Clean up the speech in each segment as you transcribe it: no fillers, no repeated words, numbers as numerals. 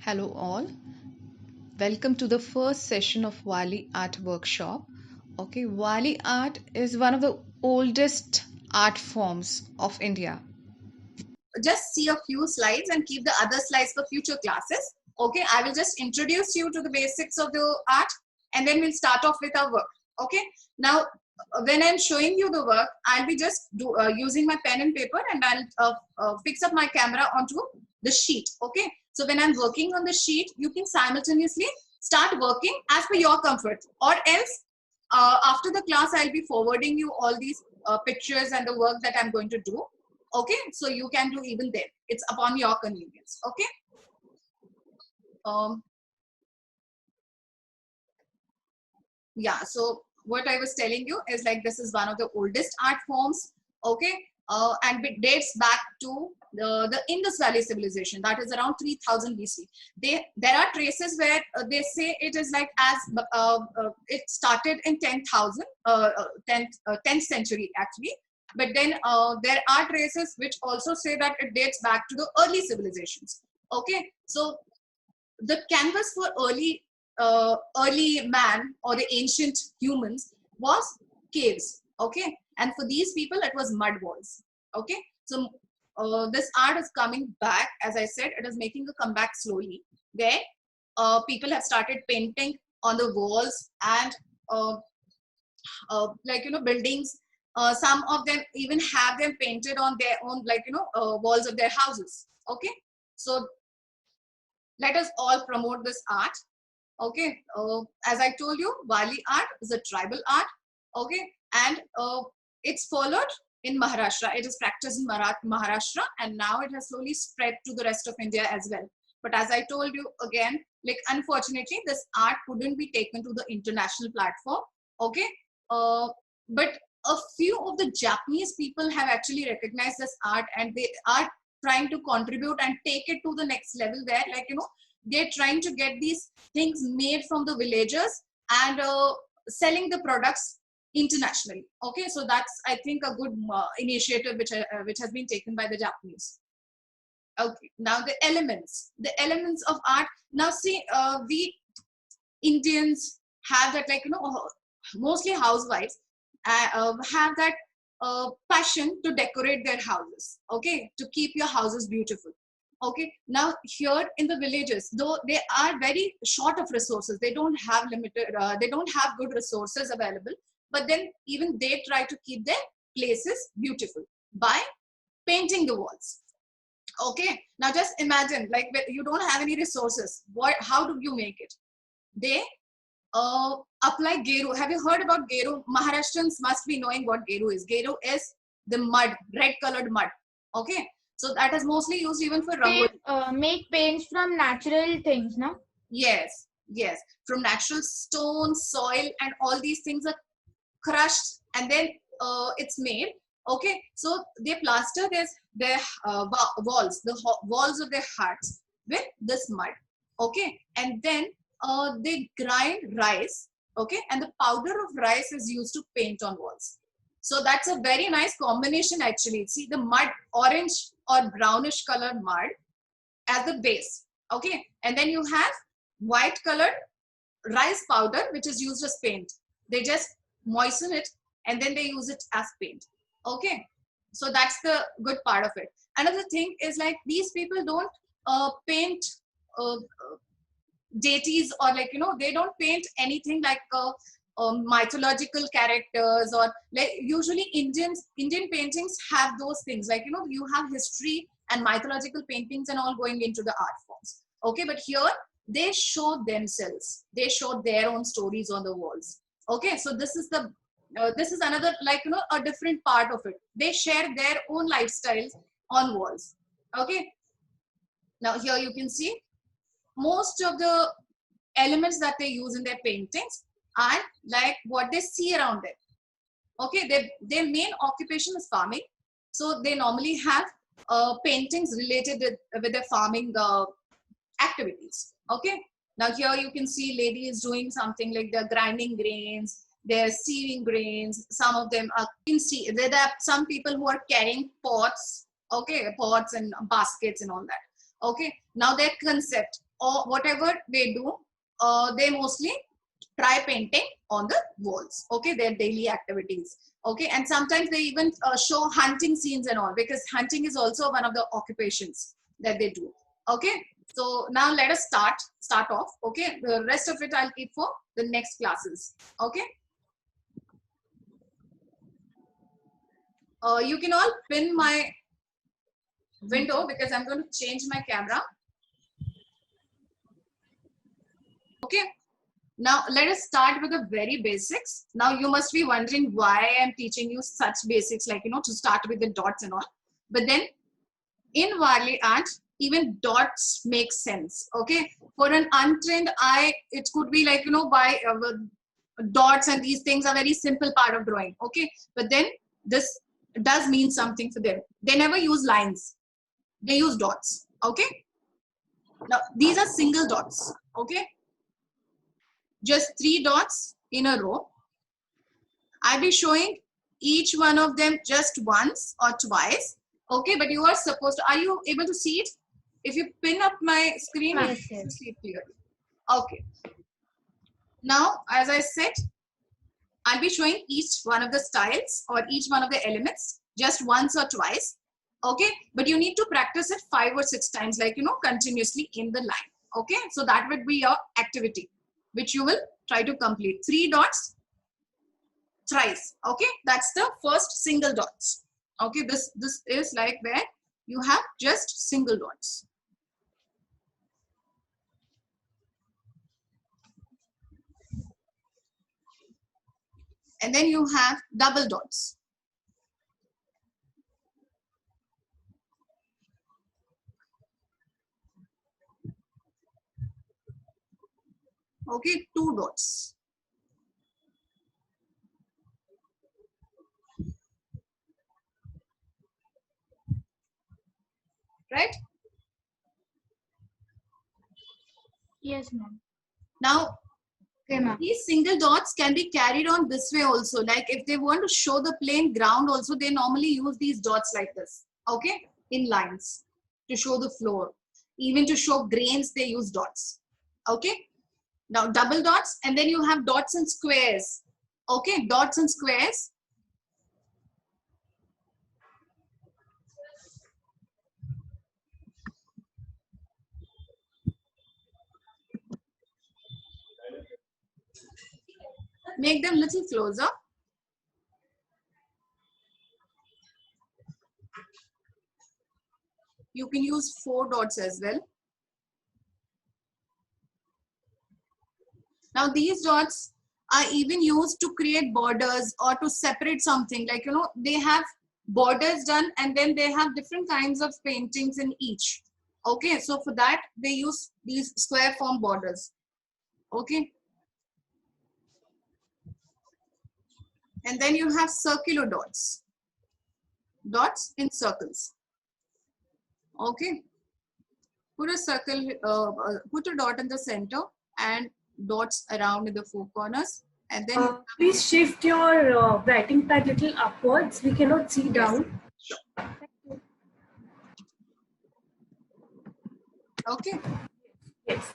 Hello all, welcome to the first session of Warli Art Workshop. Okay, Warli Art is one of the oldest art forms of India. Just see a few slides and keep the other slides for future classes. Okay, I will just introduce you to the basics of the art and then we'll start off with our work. Okay, now when I'm showing you the work, I'll be just using my pen and paper and I'll fix up my camera onto the sheet. Okay, so when I'm working on the sheet, you can simultaneously start working as per your comfort, or else after the class, I'll be forwarding you all these pictures and the work that I'm going to do. Okay, so you can do even there. It's upon your convenience. Okay. Yeah, so what I was telling you is like this is one of the oldest art forms. Okay, and it dates back to the Indus Valley civilization, that is around 3000 BC. There are traces where they say it is like as it started in 10th century actually, but then there are traces which also say that it dates back to the early civilizations. Okay, so the canvas for early man or the ancient humans was caves. Okay, and for these people it was mud walls. Okay, so this art is coming back. As I said, it is making a comeback slowly, where people have started painting on the walls and buildings. Some of them even have them painted on their own, walls of their houses. Okay, so let us all promote this art. Okay, as I told you, Warli art is a tribal art. Okay, and it's followed in Maharashtra. It is practiced in Maharashtra, and now it has slowly spread to the rest of India as well. But as I told you again, like unfortunately, this art couldn't be taken to the international platform. Okay, but a few of the Japanese people have actually recognized this art, and they are trying to contribute and take it to the next level. There, they're trying to get these things made from the villagers and selling the products internationally. Okay, so that's, I think, a good initiative which has been taken by the Japanese. Okay, now the elements of art. Now see, we Indians have that, mostly housewives have that passion to decorate their houses. Okay, to keep your houses beautiful. Okay, now here in the villages, though they are very short of resources, they don't have good resources available, but then even they try to keep their places beautiful by painting the walls. Okay, now just imagine, like, you don't have any resources, how do you make it? They apply geru. Have you heard about geru? Maharashtrians must be knowing what geru is. Geru is the mud, red colored mud. Okay, so that is mostly used even for rangoli. Make paints from natural things, no? Yes, yes, from natural stone, soil, and all these things are crushed, and then it's made. Okay, so they plaster their walls, walls of their huts with this mud. Okay, and then they grind rice. Okay, and the powder of rice is used to paint on walls. So that's a very nice combination actually. See the mud, orange or brownish colored mud as the base. Okay, and then you have white colored rice powder which is used as paint. They just moisten it and then they use it as paint. Okay, so that's the good part of it. Another thing is, like, these people don't paint deities, or they don't paint anything like mythological characters, or like usually Indian paintings have those things, like you have history and mythological paintings and all going into the art forms. Okay, but here they show themselves, they show their own stories on the walls. Okay, so this is another, a different part of it. They share their own lifestyles on walls. Okay, now here you can see most of the elements that they use in their paintings are like what they see around them. Okay, their main occupation is farming, so they normally have paintings related with their farming activities. Okay, now here you can see lady is doing something like they're grinding grains, they're sieving grains. Some of them are, you can see there are some people who are carrying pots. Okay, pots and baskets and all that. Okay, now their concept or whatever they do, they mostly try painting on the walls. Okay, their daily activities. Okay, and sometimes they even show hunting scenes and all, because hunting is also one of the occupations that they do. Okay, so now let us start off. Okay, the rest of it I'll keep for the next classes. Okay, you can all pin my window because I'm going to change my camera. Okay, now let us start with the very basics. Now you must be wondering why I'm teaching you such basics, like, you know, to start with the dots and all. But then in Warli art, even dots make sense. Okay, for an untrained eye, it could be like, you know, by dots and these things are very simple part of drawing. Okay, but then this does mean something for them. They never use lines, they use dots. Okay, now these are single dots. Okay, just 3 dots in a row. I'll be showing each one of them just once or twice. Okay, but you are supposed to, are you able to see it? If you pin up my screen, Yes, you yes. can see it clearly. Okay. Now, as I said, I'll be showing each one of the styles or each one of the elements just once or twice. Okay, but you need to practice it 5 or 6 times, like, you know, continuously in the line. Okay, so that would be your activity, which you will try to complete. 3 dots thrice. Okay, that's the first single dots. Okay, this is like where you have just single dots. And then you have double dots. Okay, 2 dots. Right? Yes, ma'am. Now, Okay, ma'am. these single dots can be carried on this way also. Like if they want to show the plain ground also, they normally use these dots like this. Okay, in lines to show the floor. Even to show grains, they use dots. Okay, now double dots, and then you have dots and squares. Okay, dots and squares. Make them little closer. You can use 4 dots as well. Now these dots are even used to create borders or to separate something, like, you know, they have borders done and then they have different kinds of paintings in each. Okay, so for that they use these square form borders. Okay, and then you have circular dots, dots in circles. Okay, put a circle, put a dot in the center and dots around in the 4 corners, and then Please shift your writing pad little upwards. We cannot see yes, down. sure. Okay, Yes.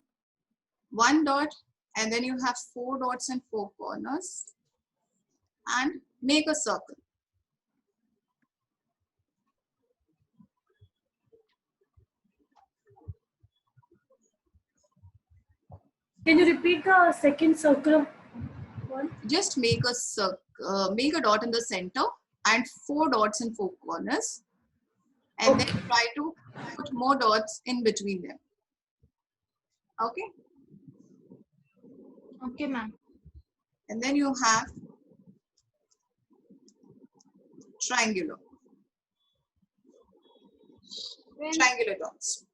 1 dot, and then you have 4 dots and 4 corners, and make a circle. Can you repeat the second circle one? Just make a circle, make a dot in the center and 4 dots in 4 corners, and then try to put more dots in between them. Okay, Okay, ma'am. and then you have triangular dots.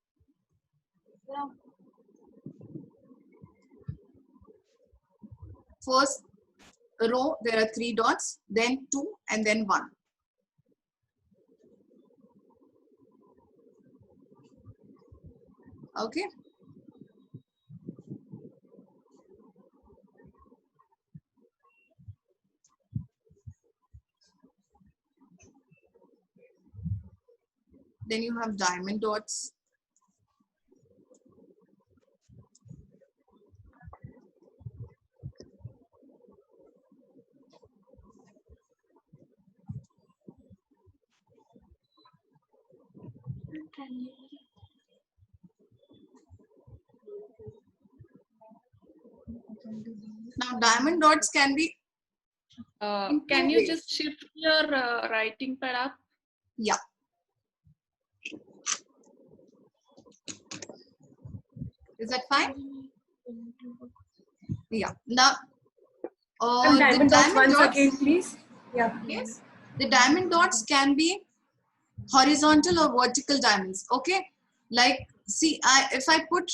First row there are 3 dots, then 2, and then 1. Okay, then you have diamond dots. Now diamond dots can be Can you ways. just shift your writing pad up? Yeah. Is that fine? Yeah. Now And the diamond dots diamond once dots, again, please. Yeah. yes, the diamond dots can be horizontal or vertical diamonds. Okay, like see, if I put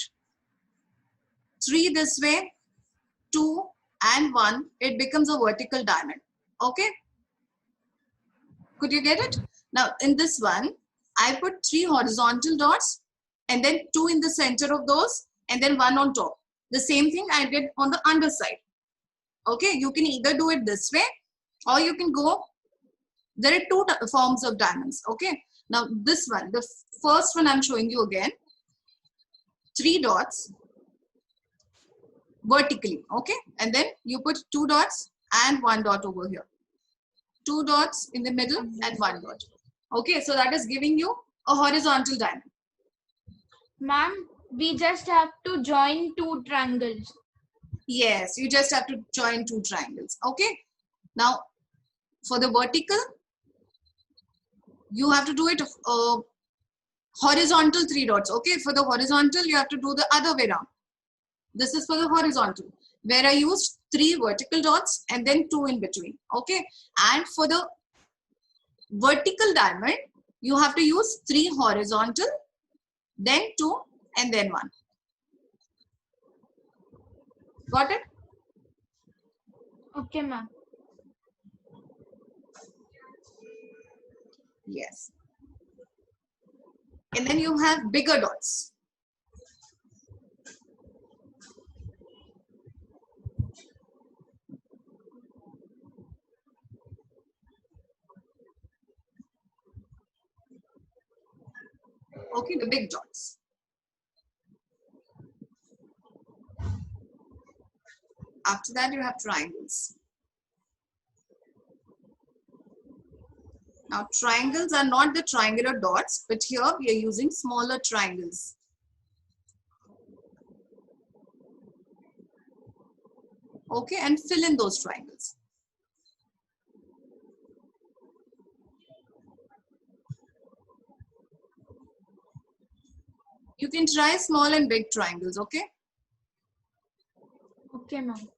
3 this way, 2 and 1, it becomes a vertical diamond. Okay, could you get it? Now in this one, I put 3 horizontal dots and then 2 in the center of those and then 1 on top. The same thing I did on the underside. Okay, you can either do it this way or you can go, there are 2 forms of diamonds. Okay, now this one, the first one I'm showing you again, 3 dots vertically. Okay, and then you put 2 dots and 1 dot over here, 2 dots in the middle and 1 dot. Okay, so that is giving you a horizontal diamond. Ma'am, we just have to join 2 triangles. Yes, you just have to join 2 triangles. Okay, now for the vertical, you have to do it horizontal 3 dots. Okay, for the horizontal, you have to do the other way around. This is for the horizontal, where I used 3 vertical dots and then 2 in between. Okay, and for the vertical diamond, you have to use 3 horizontal, then 2 and then 1. Got it? Okay, ma'am. Yes. And then you have bigger dots. Okay, the big dots. After that, you have triangles. Now, triangles are not the triangular dots, but here we are using smaller triangles. Okay, and fill in those triangles. You can try small and big triangles, okay? Okay, ma'am.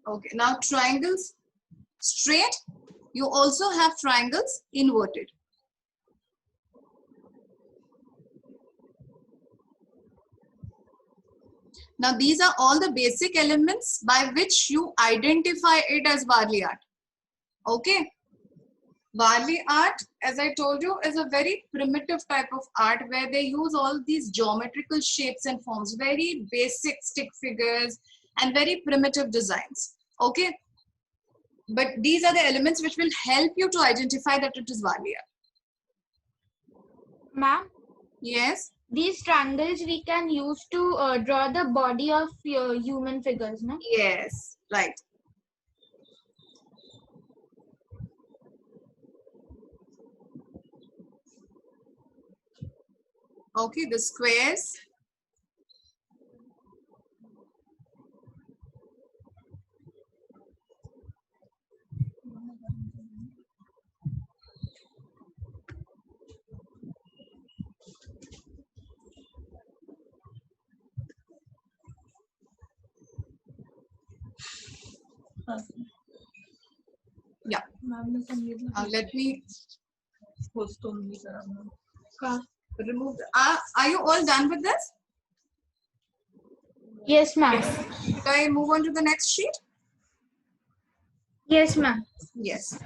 Okay, now triangles straight. You also have triangles inverted. Now these are all the basic elements by which you identify it as Warli art. Okay. Warli art, as I told you, is a very primitive type of art where they use all these geometrical shapes and forms, very basic stick figures and very primitive designs. Okay. But these are the elements which will help you to identify that it is Warli art. Ma'am, Yes. these triangles we can use to draw the body of human figures, no? Yes, right. Okay, the squares. Yeah. Let me remove. Are you all done with this? Yes, ma'am. Should I move on to the next sheet? Yes, ma'am. Yes.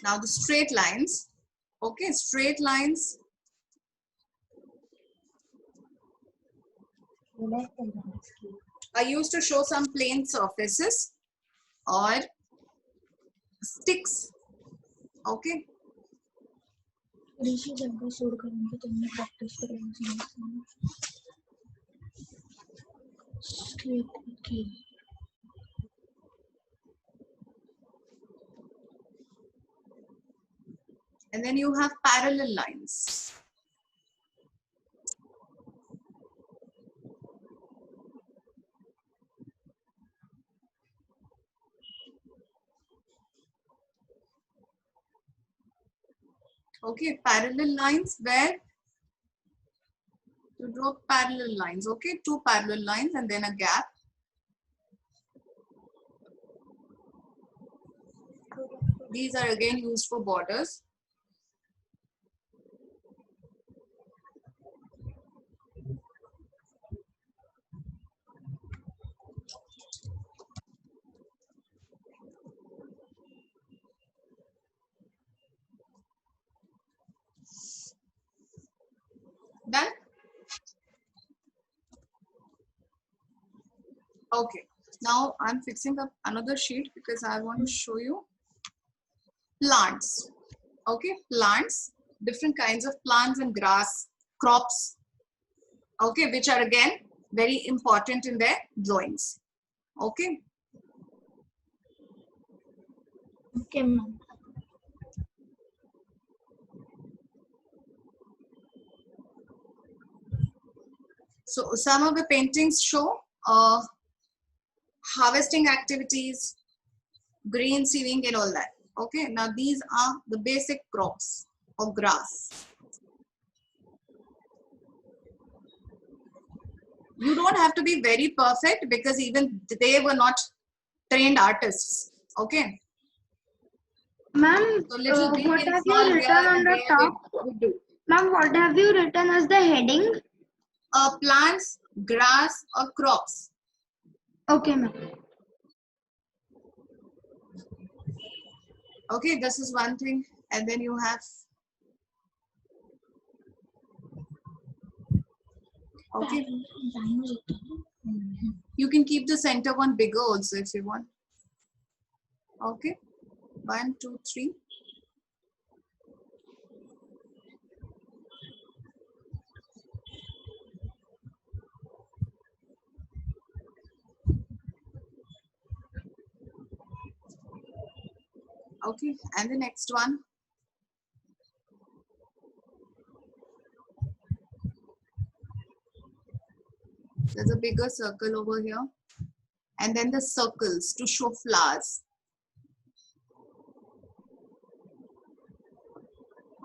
Now the straight lines. Okay, straight lines. I used to show some plain surfaces or sticks. Okay. Straight. Okay. And then you have parallel lines. Okay, parallel lines where you draw parallel lines. Okay, two parallel lines and then a gap. These are again used for borders. Done? Okay. Now I'm fixing up another sheet because I want to show you plants. Okay, plants, different kinds of plants and grass, crops. Okay, which are again very important in their drawings. Okay. Okay, ma'am. So some of the paintings show harvesting activities, grain sieving and all that. Okay, now these are the basic crops or grass. You don't have to be very perfect because even they were not trained artists. Okay. Ma'am, So little what here have and you small written here on and the there top? we do. Ma'am, what have you written as the heading? Plants, grass or crops. Okay, ma'am. Okay, this is one thing. And then you have, okay, you can keep the center one bigger also if you want. Okay, 1, 2, 3. Okay, and the next one. There's a bigger circle over here. And then the circles to show flowers.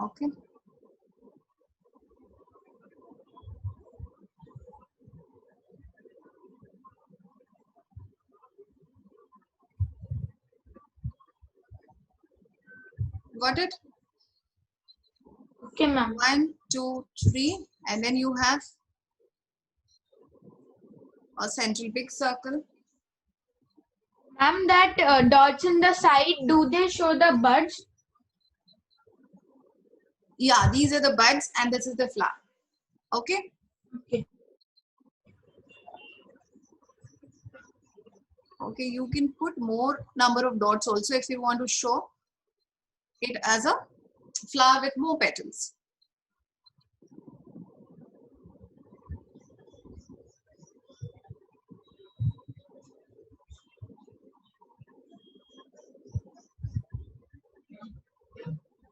Okay. Got it? Okay, ma'am. 1, 2, 3. And then you have a central big circle. Ma'am, that dots in the side, do they show the buds? Yeah, these are the buds and this is the flower. Okay. Okay. Okay, you can put more number of dots also if you want to show it as a flower with more petals.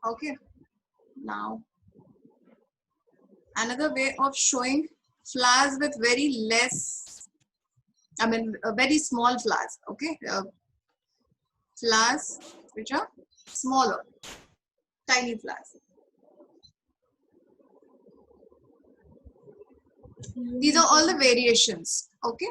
Okay, now another way of showing flowers with very less, very small flowers. Okay, flowers which are smaller, tiny flowers. These are all the variations. Okay.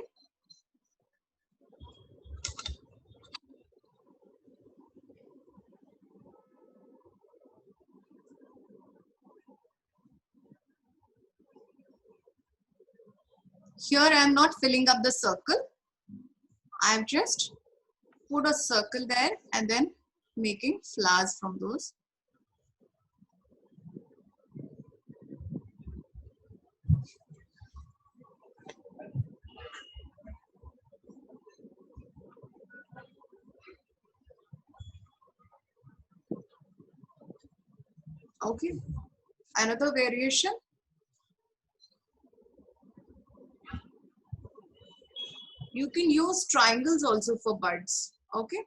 Here I am not filling up the circle. I have just put a circle there and then making flowers from those. Okay. Another variation. You can use triangles also for buds. Okay.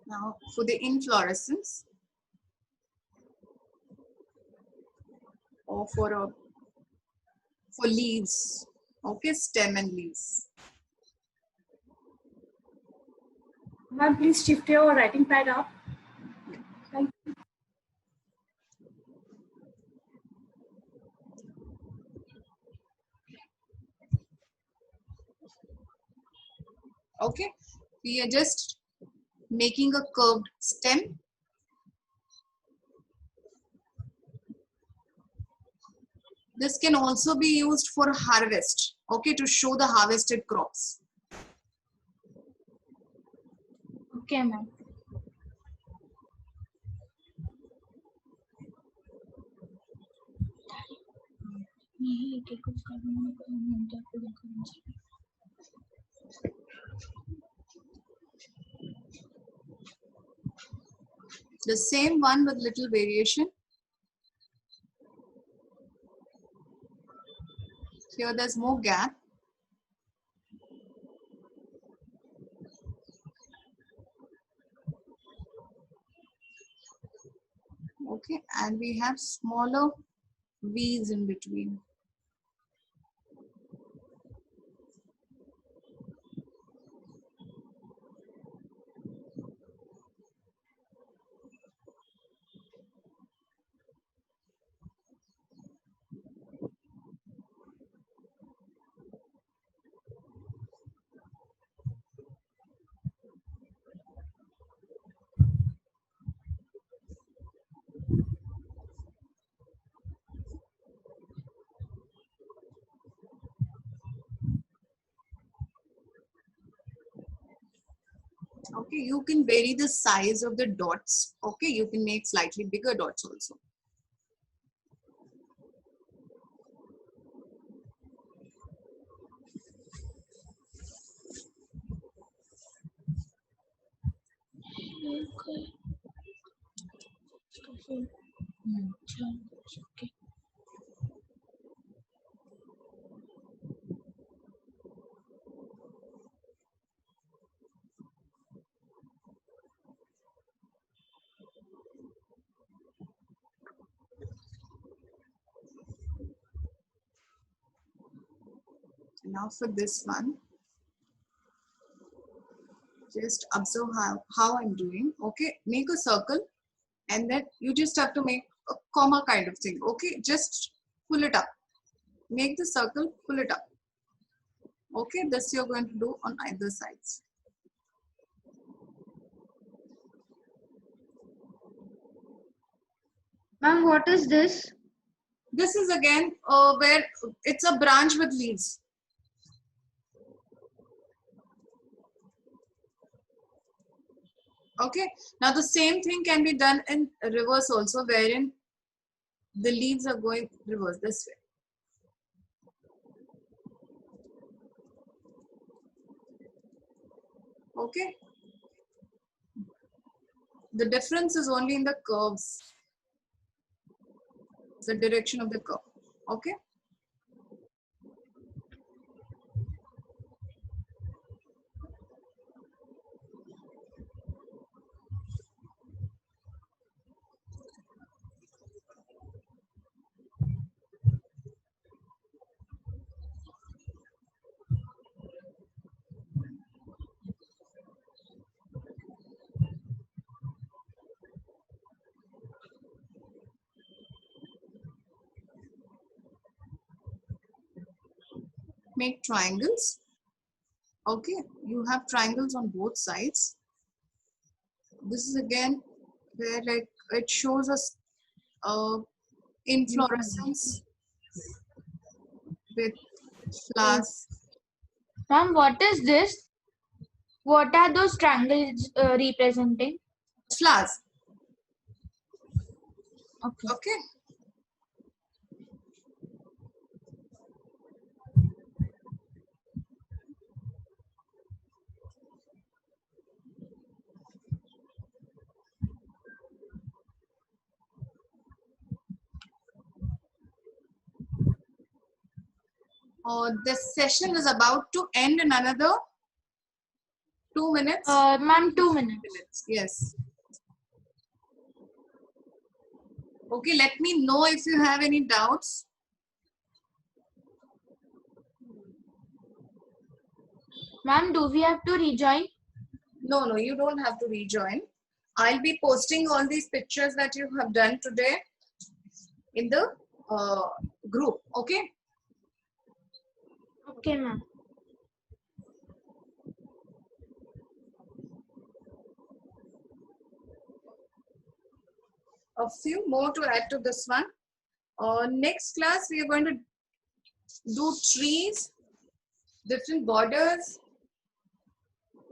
Now for the inflorescence, or for leaves. Okay, stem and leaves. Ma'am, please shift your writing pad up. Thank you. Okay, we are just making a curved stem. This can also be used for harvest, okay, to show the harvested crops. Okay, ma'am. The same one with little variation. Here there's more gap. Okay, and we have smaller V's in between. Okay, you can vary the size of the dots. Okay, you can make slightly bigger dots also. Now for this one, just observe how I'm doing. Okay, make a circle and then you just have to make a comma kind of thing. Okay, just pull it up. Make the circle, pull it up. Okay, this you're going to do on either sides. Ma'am, what is this? This is again where it's a branch with leaves. Okay, now the same thing can be done in reverse also, wherein the leaves are going reverse this way. Okay, the difference is only in the curves, the direction of the curve. Okay, make triangles. Okay, you have triangles on both sides. This is again where like it shows us inflorescence with flowers. Ma'am, what is this? What are those triangles representing? Flowers. Okay. Okay. This session is about to end in another 2 minutes. Ma'am, 2 minutes. Yes. Okay, let me know if you have any doubts. Ma'am, do we have to rejoin? No, you don't have to rejoin. I'll be posting all these pictures that you have done today in the group. Okay. Okay, ma'am. A few more to add to this one. Next class, we are going to do trees, different borders.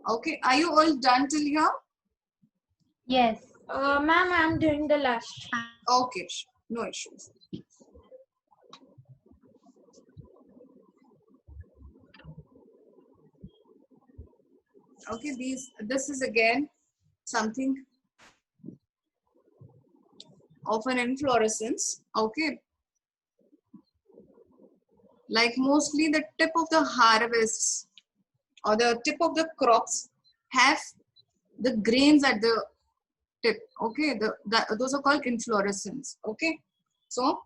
Okay, are you all done till here? Yes. Ma'am, I'm doing the last. Okay, no issues. Okay, this is again something of an inflorescence. Okay, like mostly the tip of the harvests or the tip of the crops have the grains at the tip. Okay, those are called inflorescence. Okay, so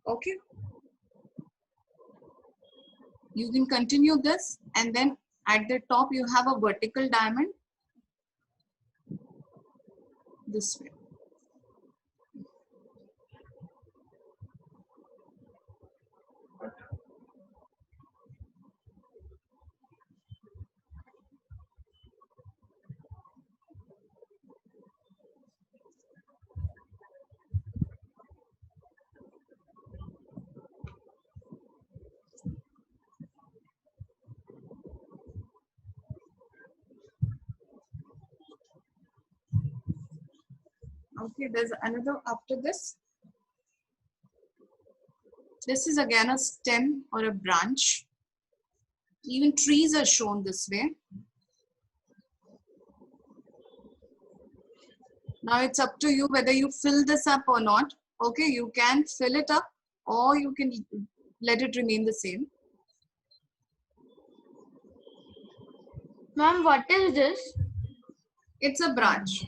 okay, you can continue this, and then at the top you have a vertical diamond this way. Okay, there's another after this. This is again a stem or a branch. Even trees are shown this way. Now it's up to you whether you fill this up or not. Okay, you can fill it up or you can let it remain the same. Ma'am, what is this? It's a branch.